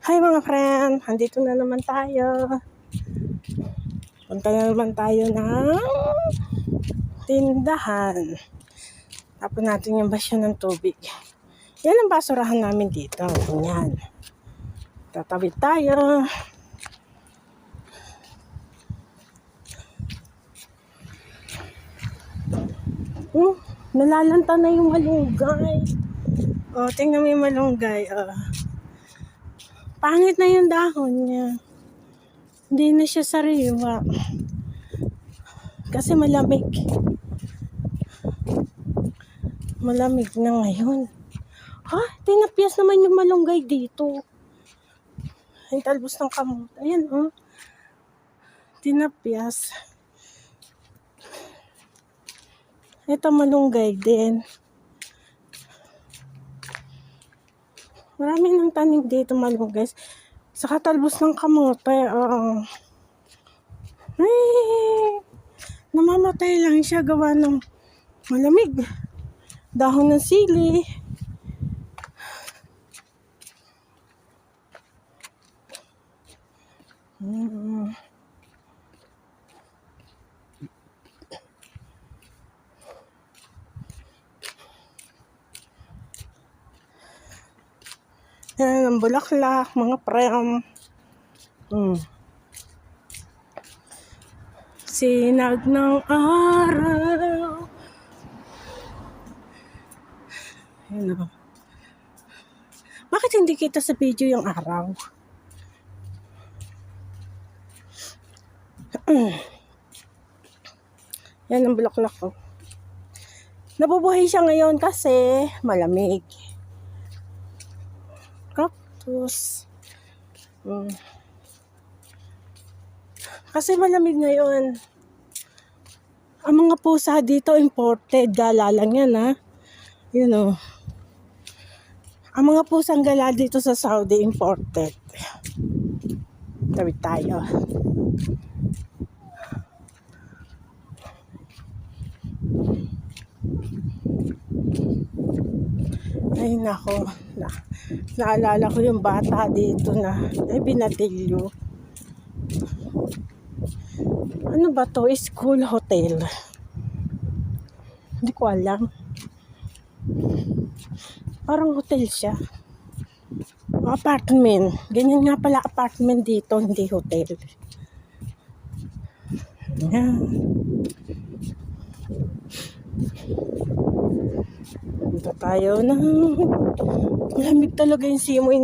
Hi mga friend, andito na naman tayo. Punta na naman tayo ng tindahan. Tapos natin yung basyo ng tubig. Yan ang basurahan namin dito. Yan. Tatawid tayo. Nalalanta na yung malunggay. Tingnan mo yung malunggay. Pangit na yung dahon niya. Hindi na siya sariwa. Kasi malamig. Malamig na ngayon. Tinapyas naman yung malunggay dito. Yung talbos ng kamot. Ayan, tinapyas. Ito malunggay din. Marami ng tanim dito malunggay. Saka talbos ng kamote. Namamatay lang siya gawa ng malamig. Dahon ng sili. Yan ang bulaklak, mga prem. Sinag ng araw. Yan o. Bakit hindi kita sa video yung araw? Yan ang bulaklak ko. Nabubuhay siya ngayon kasi malamig. Cactus. Kasi malamig ngayon. Ang mga pusa dito imported. Gala lang yan Ang mga pusang gala dito sa Saudi imported. Tawid tayo. Ay nako. Naalala ko yung bata dito na binatilyo. Ano ba to? School hotel. Hindi ko alam. Parang hotel siya. Apartment. Ganyan nga pala apartment dito, hindi hotel. Yan. Punta tayo na. Malamig talaga yung simoy